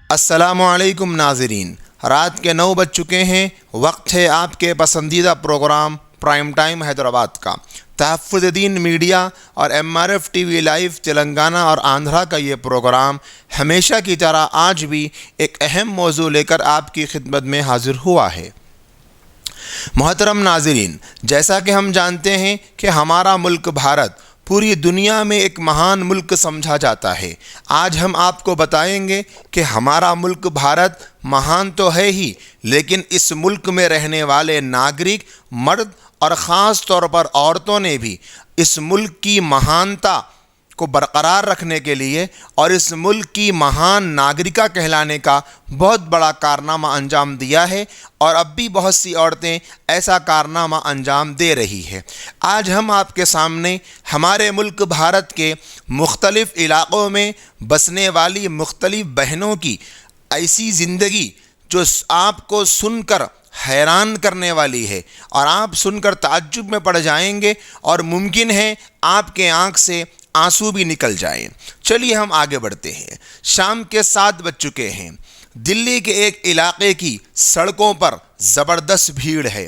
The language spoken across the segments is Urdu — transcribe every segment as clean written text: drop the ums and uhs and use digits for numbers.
السلام علیکم ناظرین، رات کے 9 بج چکے ہیں۔ وقت ہے آپ کے پسندیدہ پروگرام پرائم ٹائم حیدرآباد کا۔ تحفظ دین میڈیا اور MRF T V live Telangana اور آندھرا کا یہ پروگرام ہمیشہ کی طرح آج بھی ایک اہم موضوع لے کر آپ کی خدمت میں حاضر ہوا ہے۔ محترم ناظرین، جیسا کہ ہم جانتے ہیں کہ ہمارا ملک بھارت پوری دنیا میں ایک مہان ملک سمجھا جاتا ہے۔ آج ہم آپ کو بتائیں گے کہ ہمارا ملک بھارت مہان تو ہے ہی، لیکن اس ملک میں رہنے والے ناگرک، مرد اور خاص طور پر عورتوں نے بھی اس ملک کی مہانتا کو برقرار رکھنے کے لیے اور اس ملک کی مہان ناگرکہ کہلانے کا بہت بڑا کارنامہ انجام دیا ہے، اور اب بھی بہت سی عورتیں ایسا کارنامہ انجام دے رہی ہے۔ آج ہم آپ کے سامنے ہمارے ملک بھارت کے مختلف علاقوں میں بسنے والی مختلف بہنوں کی ایسی زندگی جو آپ کو سن کر حیران کرنے والی ہے، اور آپ سن کر تعجب میں پڑ جائیں گے، اور ممکن ہے آپ کے آنکھ سے آنسو بھی نکل جائیں۔ چلیے ہم آگے بڑھتے ہیں۔ شام کے 7 بج چکے ہیں۔ دلی کے ایک علاقے کی سڑکوں پر زبردست بھیڑ ہے۔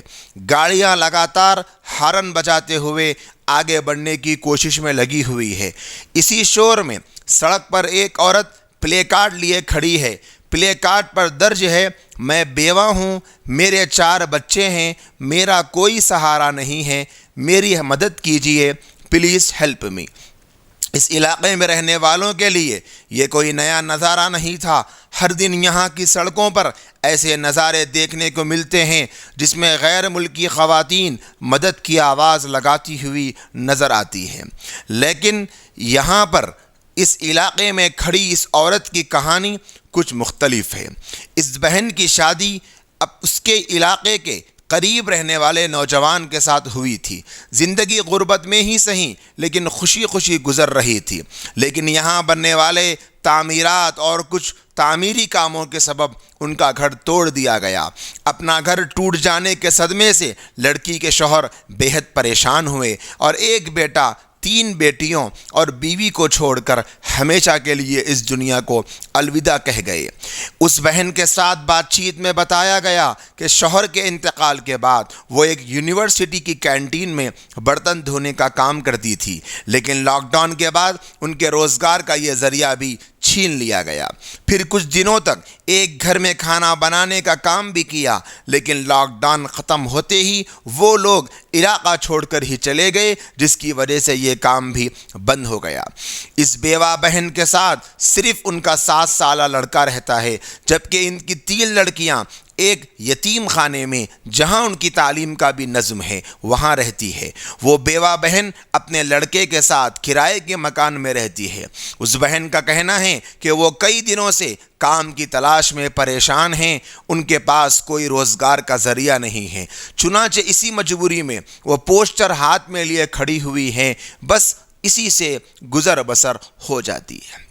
گاڑیاں لگاتار ہارن بجاتے ہوئے آگے بڑھنے کی کوشش میں لگی ہوئی ہے۔ اسی شور میں سڑک پر ایک عورت پلے کارڈ لیے کھڑی ہے۔ پلے کارڈ پر درج ہے: میں بیوہ ہوں، میرے 4 بچے ہیں، میرا کوئی سہارا نہیں ہے، میری مدد کیجیے، پلیز ہیلپ می۔ اس علاقے میں رہنے والوں کے لیے یہ کوئی نیا نظارہ نہیں تھا۔ ہر دن یہاں کی سڑکوں پر ایسے نظارے دیکھنے کو ملتے ہیں جس میں غیر ملکی خواتین مدد کی آواز لگاتی ہوئی نظر آتی ہیں، لیکن یہاں پر اس علاقے میں کھڑی اس عورت کی کہانی کچھ مختلف ہے۔ اس بہن کی شادی اب اس کے علاقے کے قریب رہنے والے نوجوان کے ساتھ ہوئی تھی۔ زندگی غربت میں ہی صحیح لیکن خوشی خوشی گزر رہی تھی، لیکن یہاں بننے والے تعمیرات اور کچھ تعمیری کاموں کے سبب ان کا گھر توڑ دیا گیا۔ اپنا گھر ٹوٹ جانے کے صدمے سے لڑکی کے شوہر بے حد پریشان ہوئے، اور ایک بیٹا، 3 بیٹیوں اور بیوی کو چھوڑ کر ہمیشہ کے لیے اس دنیا کو الوداع کہہ گئے۔ اس بہن کے ساتھ بات چیت میں بتایا گیا کہ شوہر کے انتقال کے بعد وہ ایک یونیورسٹی کی کینٹین میں برتن دھونے کا کام کرتی تھی، لیکن لاک ڈاؤن کے بعد ان کے روزگار کا یہ ذریعہ بھی چھین لیا گیا۔ پھر کچھ دنوں تک ایک گھر میں کھانا بنانے کا کام بھی کیا، لیکن لاک ڈاؤن ختم ہوتے ہی وہ لوگ علاقہ چھوڑ کر ہی چلے گئے، جس کی وجہ سے یہ کام بھی بند ہو گیا۔ اس بیوہ بہن کے ساتھ صرف ان کا 7 سالہ لڑکا رہتا ہے، جبکہ ان کی 3 لڑکیاں ایک یتیم خانے میں، جہاں ان کی تعلیم کا بھی نظم ہے، وہاں رہتی ہے۔ وہ بیوہ بہن اپنے لڑکے کے ساتھ کرائے کے مکان میں رہتی ہے۔ اس بہن کا کہنا ہے کہ وہ کئی دنوں سے کام کی تلاش میں پریشان ہیں، ان کے پاس کوئی روزگار کا ذریعہ نہیں ہے، چنانچہ اسی مجبوری میں وہ پوسٹر ہاتھ میں لیے کھڑی ہوئی ہیں، بس اسی سے گزر بسر ہو جاتی ہے۔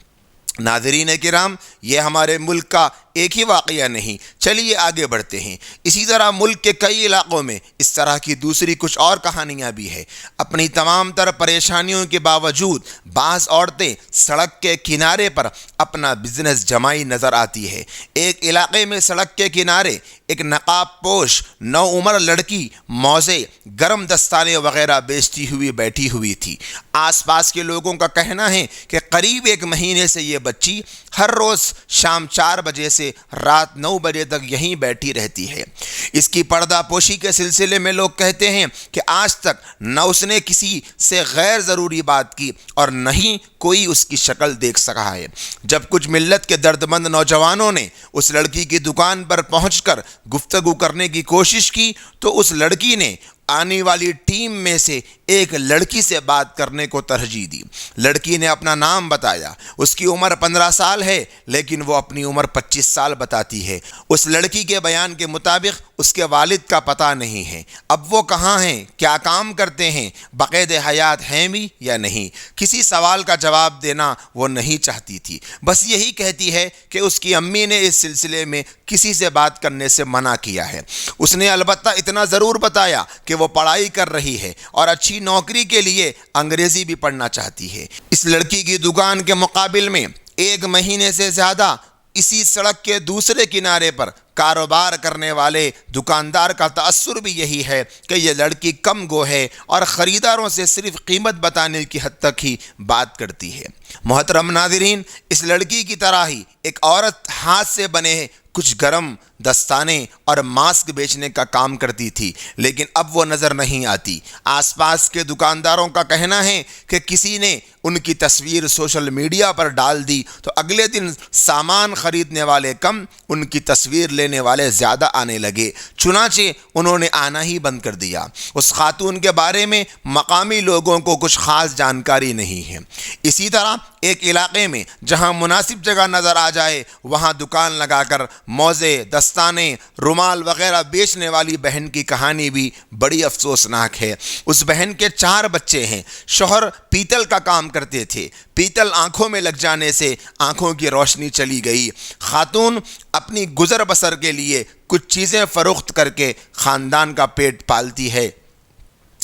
ناظرین کرام، یہ ہمارے ملک کا ایک ہی واقعہ نہیں، چلیے آگے بڑھتے ہیں۔ اسی طرح ملک کے کئی علاقوں میں اس طرح کی دوسری کچھ اور کہانیاں بھی ہیں۔ اپنی تمام تر پریشانیوں کے باوجود بعض عورتیں سڑک کے کنارے پر اپنا بزنس جمائی نظر آتی ہے۔ ایک علاقے میں سڑک کے کنارے ایک نقاب پوش نوعمر لڑکی موزے، گرم دستانے وغیرہ بیچتی ہوئی بیٹھی ہوئی تھی۔ آس پاس کے لوگوں کا کہنا ہے کہ قریب 1 مہینے سے یہ بچی ہر روز شام 4 بجے سے رات 9 بجے تک یہیں بیٹھی رہتی ہے۔ اس کی پردہ پوشی کے سلسلے میں لوگ کہتے ہیں کہ آج تک نہ اس نے کسی سے غیر ضروری بات کی اور نہ ہی کوئی اس کی شکل دیکھ سکا ہے۔ جب کچھ ملت کے دردمند نوجوانوں نے اس لڑکی کی دکان پر پہنچ کر گفتگو کرنے کی کوشش کی تو اس لڑکی نے آنے والی ٹیم میں سے ایک لڑکی سے بات کرنے کو ترجیح دی۔ لڑکی نے اپنا نام بتایا۔ اس کی عمر 15 سال ہے، لیکن وہ اپنی عمر 25 سال بتاتی ہے۔ اس لڑکی کے بیان کے مطابق اس کے والد کا پتہ نہیں ہے۔ اب وہ کہاں ہیں، کیا کام کرتے ہیں، بقید حیات ہیں بھی یا نہیں، کسی سوال کا جواب دینا وہ نہیں چاہتی تھی۔ بس یہی کہتی ہے کہ اس کی امی نے اس سلسلے میں کسی سے بات کرنے سے منع کیا ہے۔ اس نے البتہ اتنا ضرور بتایا کہ وہ پڑھائی کر رہی ہے اور اچھی نوکری کے لیے انگریزی بھی پڑھنا چاہتی ہے۔ اس لڑکی کی دکان کے مقابل میں 1 مہینے سے زیادہ اسی سڑک کے دوسرے کنارے پر کاروبار کرنے والے دکاندار کا تأثر بھی یہی ہے کہ یہ لڑکی کم گو ہے اور خریداروں سے صرف قیمت بتانے کی حد تک ہی بات کرتی ہے۔ محترم ناظرین، اس لڑکی کی طرح ہی ایک عورت ہاتھ سے بنے کچھ گرم دستانے اور ماسک بیچنے کا کام کرتی تھی، لیکن اب وہ نظر نہیں آتی۔ آس پاس کے دکانداروں کا کہنا ہے کہ کسی نے ان کی تصویر سوشل میڈیا پر ڈال دی تو اگلے دن سامان خریدنے والے کم، ان کی تصویر لینے والے زیادہ آنے لگے، چنانچہ انہوں نے آنا ہی بند کر دیا۔ اس خاتون کے بارے میں مقامی لوگوں کو کچھ خاص جانکاری نہیں ہے۔ اسی طرح ایک علاقے میں جہاں مناسب جگہ نظر آ جائے وہاں دکان لگا کر موزے، دستانے، رومال وغیرہ بیچنے والی بہن کی کہانی بھی بڑی افسوسناک ہے۔ اس بہن کے 4 بچے ہیں۔ شوہر پیتل کا کام کرتے تھے، پیتل آنکھوں میں لگ جانے سے آنکھوں کی روشنی چلی گئی۔ خاتون اپنی گزر بسر کے لیے کچھ چیزیں فروخت کر کے خاندان کا پیٹ پالتی ہے۔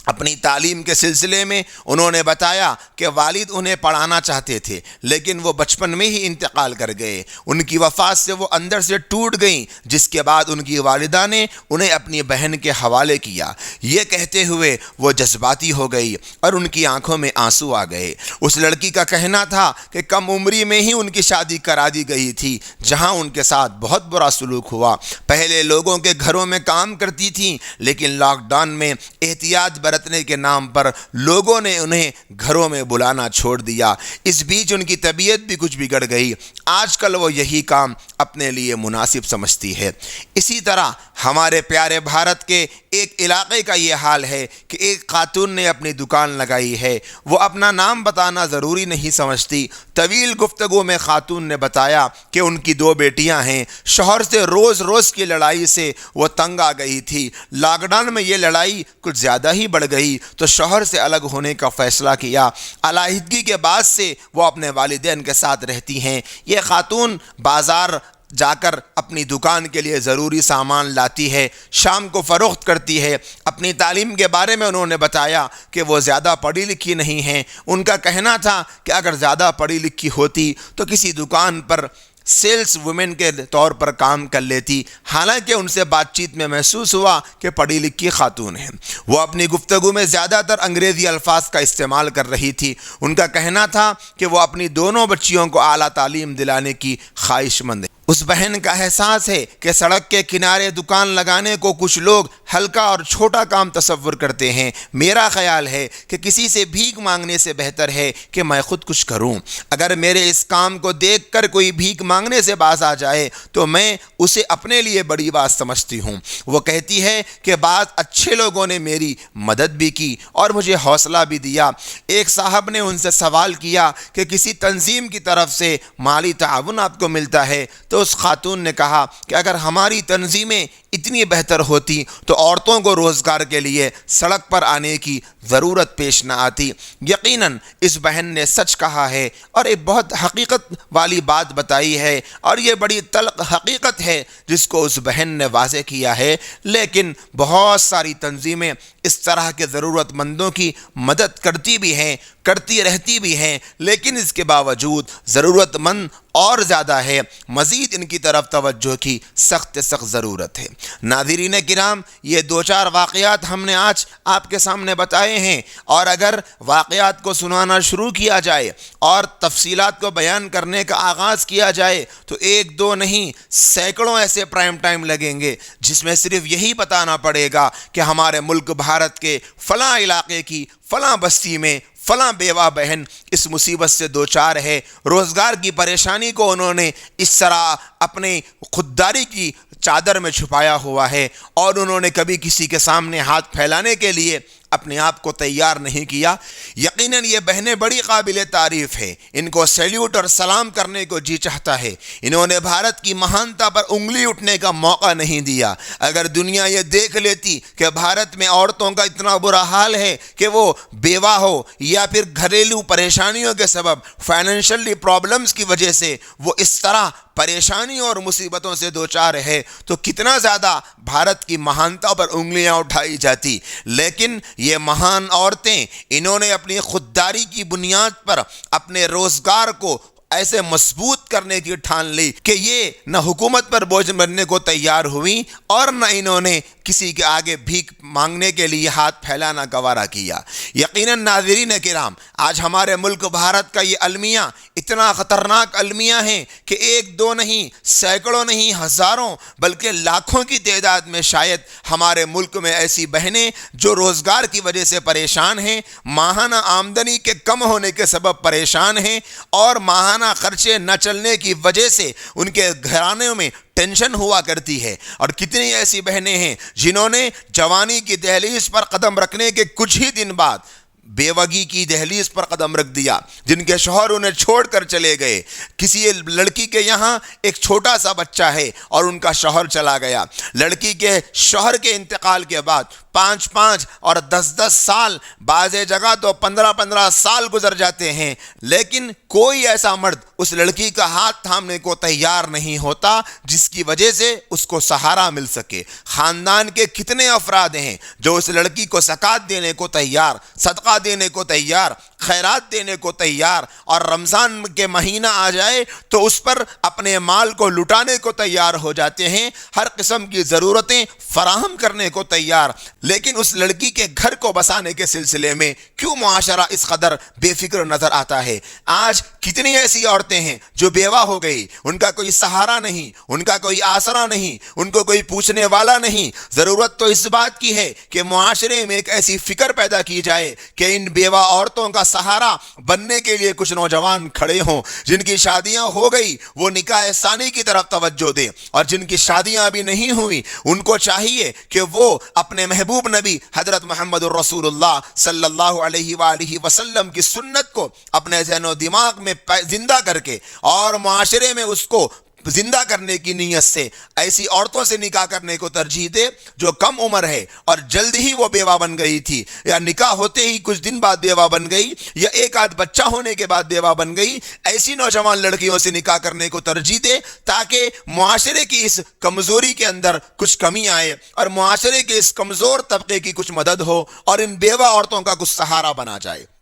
اپنی تعلیم کے سلسلے میں انہوں نے بتایا کہ والد انہیں پڑھانا چاہتے تھے، لیکن وہ بچپن میں ہی انتقال کر گئے۔ ان کی وفات سے وہ اندر سے ٹوٹ گئیں، جس کے بعد ان کی والدہ نے انہیں اپنی بہن کے حوالے کیا۔ یہ کہتے ہوئے وہ جذباتی ہو گئی اور ان کی آنکھوں میں آنسو آ گئے۔ اس لڑکی کا کہنا تھا کہ کم عمری میں ہی ان کی شادی کرا دی گئی تھی، جہاں ان کے ساتھ بہت برا سلوک ہوا۔ پہلے لوگوں کے گھروں میں کام کرتی تھیں، لیکن لاک ڈاؤن میں احتیاط برتنے کے نام پر لوگوں نے انہیں گھروں میں بلانا چھوڑ دیا۔ اس بیچ ان کی طبیعت بھی کچھ بگڑ گئی۔ آج کل وہ یہی کام اپنے لیے مناسب سمجھتی ہے۔ اسی طرح ہمارے پیارے بھارت کے ایک علاقے کا یہ حال ہے کہ ایک خاتون نے اپنی دکان لگائی ہے۔ وہ اپنا نام بتانا ضروری نہیں سمجھتی۔ طویل گفتگو میں خاتون نے بتایا کہ ان کی 2 بیٹیاں ہیں۔ شوہر سے روز روز کی لڑائی سے وہ تنگ آ گئی تھی۔ لاک ڈاؤن میں یہ لڑائی کچھ زیادہ ہی بڑھ گئی تو شوہر سے الگ ہونے کا فیصلہ کیا۔ علیحدگی کے بعد سے وہ اپنے والدین کے ساتھ رہتی ہیں۔ یہ خاتون بازار جا کر اپنی دکان کے لیے ضروری سامان لاتی ہے، شام کو فروخت کرتی ہے۔ اپنی تعلیم کے بارے میں انہوں نے بتایا کہ وہ زیادہ پڑھی لکھی نہیں ہیں۔ ان کا کہنا تھا کہ اگر زیادہ پڑھی لکھی ہوتی تو کسی دکان پر سیلز وومن کے طور پر کام کر لیتی، حالانکہ ان سے بات چیت میں محسوس ہوا کہ پڑھی لکھی خاتون ہیں۔ وہ اپنی گفتگو میں زیادہ تر انگریزی الفاظ کا استعمال کر رہی تھی۔ ان کا کہنا تھا کہ وہ اپنی دونوں بچیوں کو اعلیٰ تعلیم دلانے کی خواہش مند ہے۔ اس بہن کا احساس ہے کہ سڑک کے کنارے دکان لگانے کو کچھ لوگ ہلکا اور چھوٹا کام تصور کرتے ہیں۔ میرا خیال ہے کہ کسی سے بھیک مانگنے سے بہتر ہے کہ میں خود کچھ کروں۔ اگر میرے اس کام کو دیکھ کر کوئی بھیک مانگنے سے باز آ جائے تو میں اسے اپنے لیے بڑی بات سمجھتی ہوں۔ وہ کہتی ہے کہ بعض اچھے لوگوں نے میری مدد بھی کی اور مجھے حوصلہ بھی دیا۔ ایک صاحب نے ان سے سوال کیا کہ کسی تنظیم کی طرف سے مالی تعاون آپ کو ملتا ہے؟ تو اس خاتون نے کہا کہ اگر ہماری تنظیمیں اتنی بہتر ہوتی تو عورتوں کو روزگار کے لیے سڑک پر آنے کی ضرورت پیش نہ آتی۔ یقیناً اس بہن نے سچ کہا ہے اور ایک بہت حقیقت والی بات بتائی ہے، اور یہ بڑی تلخ حقیقت ہے جس کو اس بہن نے واضح کیا ہے۔ لیکن بہت ساری تنظیمیں اس طرح کے ضرورت مندوں کی مدد کرتی بھی ہیں، کرتی رہتی بھی ہیں، لیکن اس کے باوجود ضرورت مند اور زیادہ ہے۔ مزید ان کی طرف توجہ کی سخت ضرورت ہے۔ ناظرین کرام، یہ 2-4 واقعات ہم نے آج آپ کے سامنے بتائے ہیں، اور اگر واقعات کو سنانا شروع کیا جائے اور تفصیلات کو بیان کرنے کا آغاز کیا جائے تو 1-2 نہیں، سینکڑوں ایسے پرائم ٹائم لگیں گے جس میں صرف یہی بتانا پڑے گا کہ ہمارے ملک بھارت کے فلاں علاقے کی فلاں بستی میں فلاں بیوہ بہن اس مصیبت سے دوچار ہے۔ روزگار کی پریشانی کو انہوں نے اس طرح اپنے خودداری کی چادر میں چھپایا ہوا ہے، اور انہوں نے کبھی کسی کے سامنے ہاتھ پھیلانے کے لیے اپنے آپ کو تیار نہیں کیا۔ یقیناً یہ بہنیں بڑی قابل تعریف ہیں، ان کو سیلیوٹ اور سلام کرنے کو جی چاہتا ہے۔ انہوں نے بھارت کی مہانتا پر انگلی اٹھنے کا موقع نہیں دیا۔ اگر دنیا یہ دیکھ لیتی کہ بھارت میں عورتوں کا اتنا برا حال ہے کہ وہ بیوہ ہو یا پھر گھریلو پریشانیوں کے سبب فائنینشلی پرابلمز کی وجہ سے وہ اس طرح پریشانیوں اور مصیبتوں سے دوچار ہے، تو کتنا زیادہ بھارت کی مہانتا پر انگلیاں اٹھائی جاتی۔ لیکن یہ مہان عورتیں، انہوں نے اپنی خودداری کی بنیاد پر اپنے روزگار کو ایسے مضبوط کرنے کی ٹھان لی کہ یہ نہ حکومت پر بوجھ بننے کو تیار ہوئی اور نہ انہوں نے کسی کے آگے بھیک مانگنے کے لیے ہاتھ پھیلانا گوارا کیا۔ یقیناً ناظرین کرام، آج ہمارے ملک بھارت کا یہ المیہ اتنا خطرناک المیہ ہیں کہ ایک دو نہیں، سینکڑوں نہیں، ہزاروں بلکہ لاکھوں کی تعداد میں شاید ہمارے ملک میں ایسی بہنیں جو روزگار کی وجہ سے پریشان ہیں، ماہانہ آمدنی کے کم ہونے کے سبب پریشان ہیں، اور ماہانہ خرچے نہ چلنے کی وجہ سے ان کے گھرانوں میں ٹینشن ہوا کرتی ہے۔ اور کتنی ایسی بہنیں ہیں جنہوں نے جوانی کی دہلیز پر قدم رکھنے کے کچھ ہی دن بعد بیوگی کی دہلیز پر قدم رکھ دیا، جن کے شوہر انہیں چھوڑ کر چلے گئے۔ کسی لڑکی کے یہاں ایک چھوٹا سا بچہ ہے اور ان کا شوہر چلا گیا۔ لڑکی کے شوہر کے انتقال کے بعد 5 اور 10 سال، بعض جگہ تو 15 سال گزر جاتے ہیں، لیکن کوئی ایسا مرد اس لڑکی کا ہاتھ تھامنے کو تیار نہیں ہوتا جس کی وجہ سے اس کو سہارا مل سکے۔ خاندان کے کتنے افراد ہیں جو اس لڑکی کو زکوٰۃ دینے کو تیار، صدقہ دینے کو تیار، خیرات دینے کو تیار، اور رمضان کے مہینہ آ جائے تو اس پر اپنے مال کو لٹانے کو تیار ہو جاتے ہیں، ہر قسم کی ضرورتیں فراہم کرنے کو تیار، لیکن اس لڑکی کے گھر کو بسانے کے سلسلے میں کیوں معاشرہ اس قدر بے فکر نظر آتا ہے؟ آج کتنی ایسی عورتیں ہیں جو بیوہ ہو گئی، ان کا کوئی سہارا نہیں، ان کا کوئی آسرا نہیں، ان کو کوئی پوچھنے والا نہیں۔ ضرورت تو اس بات کی ہے کہ معاشرے میں ایک ایسی فکر پیدا کی جائے کہ ان بیوہ عورتوں کا سہارا بننے کے لیے کچھ نوجوان کھڑے ہوں، جن کی شادیاں ہو گئی وہ نکاح ثانی کی طرف توجہ دیں، اور جن کی شادیاں ابھی نہیں ہوئی ان کو چاہیے کہ وہ اپنے محبوب نبی حضرت محمد الرسول اللہ صلی اللہ علیہ وآلہ وسلم کی سنت کو اپنے ذہن و دماغ میں زندہ کر کے اور معاشرے میں اس کو زندہ کرنے کی نیت سے ایسی عورتوں سے نکاح کرنے کو ترجیح دے جو کم عمر ہے اور جلد ہی وہ بیوہ بن گئی تھی، یا نکاح ہوتے ہی کچھ دن بعد بیوہ بن گئی، یا ایک آدھ بچہ ہونے کے بعد بیوہ بن گئی۔ ایسی نوجوان لڑکیوں سے نکاح کرنے کو ترجیح دے تاکہ معاشرے کی اس کمزوری کے اندر کچھ کمی آئے اور معاشرے کے اس کمزور طبقے کی کچھ مدد ہو اور ان بیوہ عورتوں کا کچھ سہارا بنا جائے۔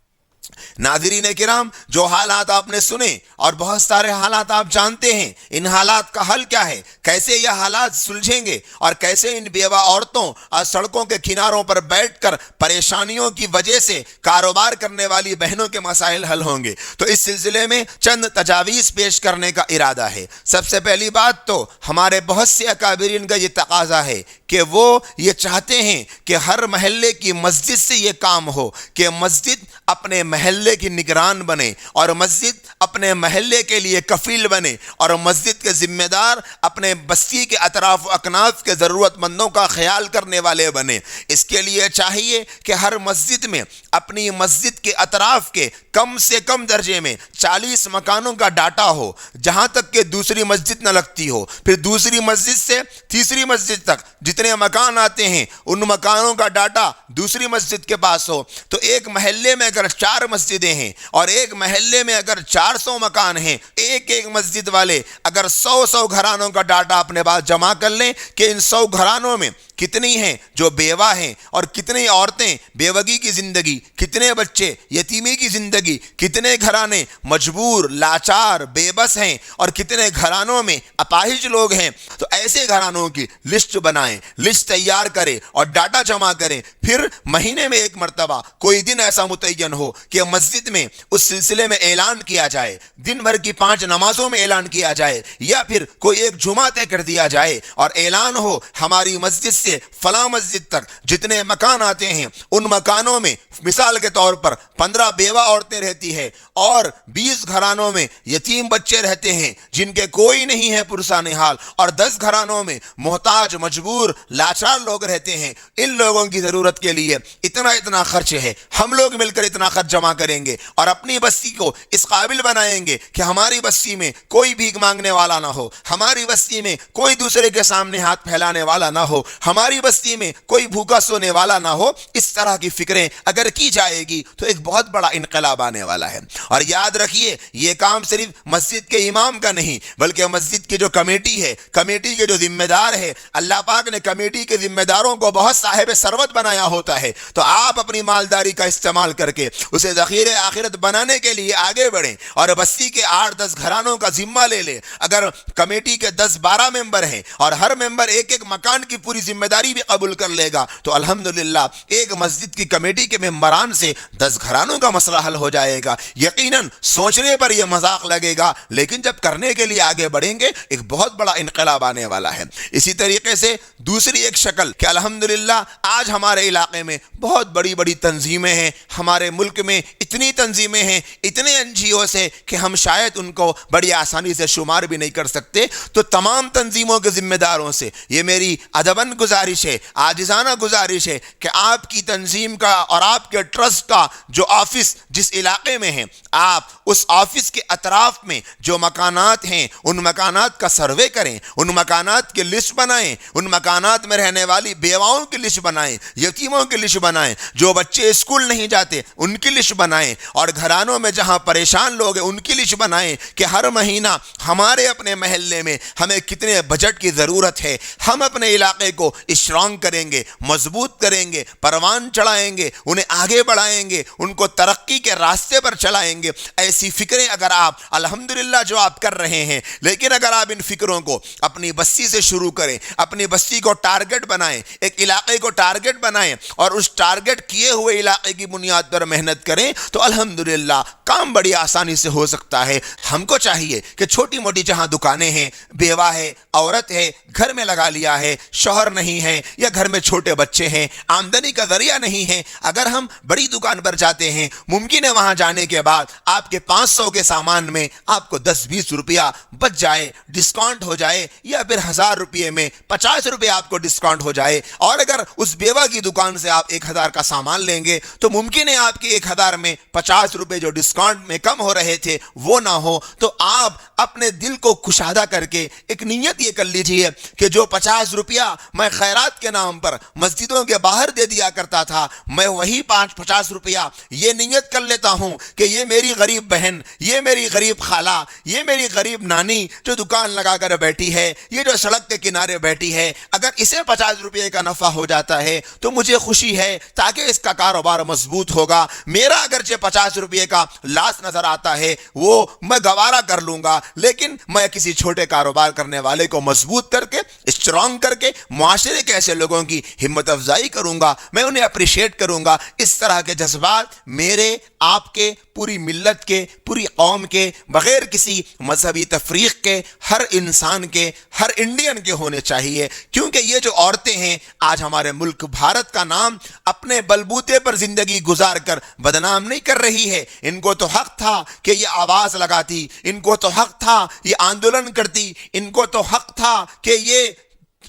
ناظرین کرام، جو حالات آپ نے سنے اور بہت سارے حالات آپ جانتے ہیں، ان حالات کا حل کیا ہے؟ کیسے یہ حالات سلجھیں گے اور کیسے ان بیوہ عورتوں اور سڑکوں کے کناروں پر بیٹھ کر پریشانیوں کی وجہ سے کاروبار کرنے والی بہنوں کے مسائل حل ہوں گے؟ تو اس سلسلے میں چند تجاویز پیش کرنے کا ارادہ ہے۔ سب سے پہلی بات تو ہمارے بہت سے اکابرین کا یہ تقاضا ہے کہ وہ یہ چاہتے ہیں کہ ہر محلے کی مسجد سے یہ کام ہو کہ مسجد اپنے محلے کی نگران بنے، اور مسجد اپنے محلے کے لیے کفیل بنے، اور مسجد کے ذمہ دار اپنے بستی کے اطراف و اکناف کے ضرورت مندوں کا خیال کرنے والے بنے۔ اس کے لیے چاہیے کہ ہر مسجد میں اپنی مسجد کے اطراف کے کم سے کم درجے میں 40 مکانوں کا ڈاٹا ہو، جہاں تک کہ دوسری مسجد نہ لگتی ہو، پھر دوسری مسجد سے تیسری مسجد تک جتنے مکان آتے ہیں ان مکانوں کا ڈاٹا دوسری مسجد کے پاس ہو۔ تو ایک محلے میں اگر 4 مسجدیں ہیں اور ایک محلے میں اگر 400 مکان ہیں، ایک مسجد والے اگر 100 گھرانوں کا ڈاٹا اپنے پاس جمع کر لیں کہ ان 100 گھرانوں میں کتنی ہیں جو بیوہ ہیں اور کتنی عورتیں بیوگی کی زندگی، کتنے بچے یتیمی کی زندگی، کتنے گھرانے مجبور، لاچار، بے بس ہیں، اور کتنے گھرانوں میں اپاہج لوگ ہیں، تو ایسے گھرانوں کی لسٹ بنائیں، لسٹ تیار کریں اور ڈاٹا جمع کریں۔ پھر مہینے میں ایک مرتبہ کوئی دن ایسا متعین ہو کہ مسجد میں اس سلسلے میں اعلان کیا جائے، دن بھر کی 5 نمازوں میں اعلان کیا جائے، یا پھر کوئی ایک جمعہ طے کر دیا جائے اور اعلان ہو ہماری مسجد سے فلاں مسجد تک جتنے مکان آتے ہیں ان مکانوں میں مثال کے طور پر 15 بیوہ عورتیں رہتی ہیں اور 20 گھرانوں میں یتیم بچے رہتے ہیں جن کے کوئی نہیں ہے پرسان حال، اور 10 گھرانوں میں محتاج، مجبور، لاچار لوگ رہتے ہیں۔ ان لوگوں کی ضرورت کے لیے اتنا خرچ ہے، ہم لوگ مل کر اتنا خرچ جمع کریں گے اور اپنی بستی کو اس قابل بنائیں گے کہ ہماری بستی میں کوئی بھیک مانگنے والا نہ ہو، ہماری بستی میں کوئی دوسرے کے سامنے ہاتھ پھیلانے والا نہ ہو، ہماری بستی میں کوئی بھوکا سونے والا نہ ہو، اس طرح کی فکریں اگر کی جائے گی تو ایک بہت بڑا انقلاب آنے والا ہے۔ اور یاد رکھیے یہ کام صرف مسجد کے امام کا نہیں بلکہ مسجد کی جو کمیٹی ہے، کمیٹی کے جو ذمہ دار ہے، اللہ پاک نے کمیٹی کے ذمہ داروں کو بہت صاحب ثروت بنایا ہوتا ہے، تو آپ اپنی مالداری کا استعمال کر کے اسے ذخیرہ آخرت بنانے کے لیے آگے بڑھیں اور بستی کے 8-10 گھرانوں کا ذمہ لے لیں۔ اگر کمیٹی کے 10-12 ممبر ہیں اور ہر ممبر ایک ایک مکان کی پوری ذمہ داری بھی قبول کر لے گا تو الحمدللہ ایک مسجد کی کمیٹی کے ممبران سے 10 گھرانوں کا مسئلہ حل ہو جائے گا۔ یقیناً سوچنے پر یہ مذاق لگے گا لیکن جب کرنے کے لیے آگے بڑھیں گے ایک بہت بڑا انقلاب آنے والا ہے۔ اسی طریقے سے دوسری ایک شکل کہ الحمدللہ آج ہمارے علاقے میں بہت بڑی بڑی تنظیمیں ہیں، ہمارے ملک میں اتنی تنظیمیں ہیں، اتنے NGOs ہیں کہ ہم شاید ان کو بڑی آسانی سے شمار بھی نہیں کر سکتے۔ تو تمام تنظیموں کے ذمہ داروں سے یہ میری ادباً گزارش ہے، عاجزانہ گزارش ہے کہ آپ کی تنظیم کا اور آپ کے ٹرسٹ کا جو آفس جس علاقے میں ہے، آپ اس آفس کے اطراف میں جو مکانات ہیں ان مکانات کا سروے کریں، ان مکانات کی لسٹ بنائیں، ان مکانات میں رہنے والی بیواؤں کی لسٹ بنائیں، یتیموں کی لسٹ بنائیں، جو بچے اسکول نہیں جاتے ان کی لسٹ بنائیں، اور گھرانوں میں جہاں پریشان لوگ ہیں ان کی لسٹ بنائیں کہ ہر مہینہ ہمارے اپنے محلے میں ہمیں کتنے بجٹ کی ضرورت ہے۔ ہم اپنے علاقے کو اسٹرانگ کریں گے، مضبوط کریں گے، پروان چڑھائیں گے، انہیں آگے بڑھائیں گے، ان کو ترقی کے راستے پر چلائیں گے۔ ایسی فکریں اگر آپ الحمدللہ جو آپ کر رہے ہیں، لیکن اگر آپ ان فکروں کو اپنی بستی سے شروع کریں، اپنی بستی کو ٹارگٹ بنائیں، ایک علاقے کو ٹارگٹ بنائیں اور اس ٹارگٹ کیے ہوئے علاقے کی بنیاد پر محنت کریں تو الحمدللہ کام بڑی آسانی سے ہو سکتا ہے۔ ہم کو چاہیے کہ چھوٹی موٹی جہاں دکانیں ہیں، بیوہ ہے، عورت ہے، گھر میں لگا لیا ہے، شوہر نہیں ہے یا گھر میں چھوٹے بچے ہیں، آمدنی کا ذریعہ نہیں ہے، اگر ہم بڑی دکان پر جاتے ہیں ممکن ہے وہاں جانے کے بعد آپ کے 500 کے سامان میں آپ کو 10-20 روپیہ بچ جائے، ڈسکاؤنٹ ہو جائے، یا پھر 1000 روپے میں 50 روپے آپ کو ڈسکاؤنٹ ہو جائے۔ اور اگر اس بیوہ کی دکان سے آپ 1000 کا سامان لیں گے تو ممکن ہے آپ کے 1000 میں 50 روپے جو ڈسکاؤنٹ میں کم ہو رہے تھے وہ نہ ہو۔ تو آپ اپنے دل کو کشادہ کر کے ایک نیت یہ کر لیجئے کہ جو 50 روپیہ میں خیرات کے نام پر مسجدوں کے باہر دے دیا کرتا تھا، میں وہی 50 روپیہ یہ نیت کر لیتا ہوں کہ یہ میری غریب بہن، یہ میری غریب خالہ، یہ میری غریب نانی جو دکان لگا کر بیٹھی ہے، یہ جو سڑک کے کنارے بیٹھی ہے، اگر اسے 50 روپے کا نفع ہو جاتا ہے تو مجھے خوشی ہے تاکہ اس کا کاروبار مضبوط ہوگا۔ میرا اگرچہ 50 روپے کا لاس نظر آتا ہے وہ میں گوارا کر لوں گا، لیکن میں کسی چھوٹے کاروبار کرنے والے کو مضبوط کر کے، اسٹرانگ کر کے معاشرے کے ایسے لوگوں کی ہمت افزائی کروں گا، میں انہیں اپریشیٹ کروں گا۔ اس طرح کے جذبات میرے، آپ کے، پوری ملت کے، پوری قوم کے، بغیر کسی مذہبی تفریق کے، ہر انسان کے، ہر انڈین کے ہونے چاہیے، کیونکہ یہ جو عورتیں ہیں آج ہمارے ملک بھارت کا نام اپنے بلبوتے پر زندگی گزار کر بدنام نہیں کر رہی ہے۔ ان کو تو حق تھا کہ یہ آواز لگاتی، ان کو تو حق تھا یہ آندولن کرتی، ان کو تو حق تھا کہ یہ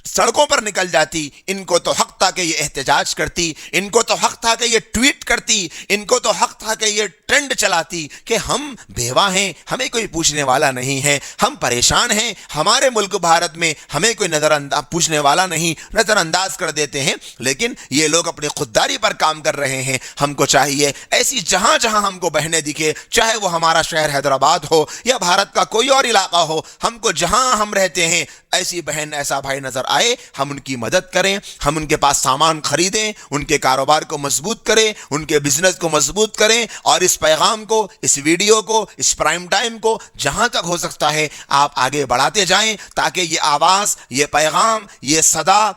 سڑکوں پر نکل جاتی، ان کو تو حق تھا کہ یہ احتجاج کرتی، ان کو تو حق تھا کہ یہ ٹویٹ کرتی، ان کو تو حق تھا کہ یہ ٹرینڈ چلاتی کہ ہم بیوہ ہیں، ہمیں کوئی پوچھنے والا نہیں ہے، ہم پریشان ہیں، ہمارے ملک بھارت میں ہمیں کوئی پوچھنے والا نہیں، نظر انداز کر دیتے ہیں۔ لیکن یہ لوگ اپنی خودداری پر کام کر رہے ہیں۔ ہم کو چاہیے ایسی جہاں جہاں ہم کو بہنیں دکھے، چاہے وہ ہمارا شہر حیدرآباد ہو یا بھارت کا کوئی اور علاقہ ہو، ہم کو جہاں ہم رہتے ہیں ایسی بہن، ایسا بھائی نظر آئے، ہم ان کی مدد کریں، ہم ان کے پاس سامان خریدیں، ان کے کاروبار کو مضبوط کریں، ان کے بزنس کو مضبوط کریں، اور اس پیغام کو، اس ویڈیو کو، اس پرائم ٹائم کو جہاں تک ہو سکتا ہے آپ آگے بڑھاتے جائیں تاکہ یہ آواز، یہ پیغام، یہ صدا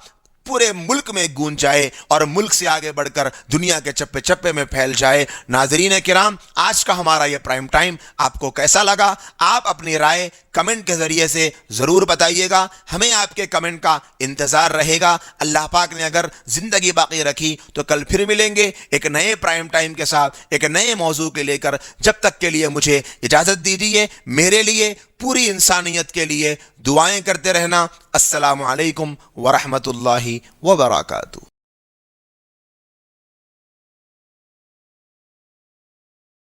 پورے ملک میں گونج جائے اور ملک سے آگے بڑھ کر دنیا کے چپے چپے میں پھیل جائے۔ ناظرین کرام، آج کا ہمارا یہ پرائم ٹائم آپ کو کیسا لگا؟ آپ اپنی رائے کمنٹ کے ذریعے سے ضرور بتائیے گا، ہمیں آپ کے کمنٹ کا انتظار رہے گا۔ اللہ پاک نے اگر زندگی باقی رکھی تو کل پھر ملیں گے ایک نئے پرائم ٹائم کے ساتھ، ایک نئے موضوع کے لے کر۔ جب تک کے لیے مجھے اجازت دیجیے، میرے لیے، پوری انسانیت کے لیے دعائیں کرتے رہنا۔ السلام علیکم ورحمۃ اللہ وبرکاتہ۔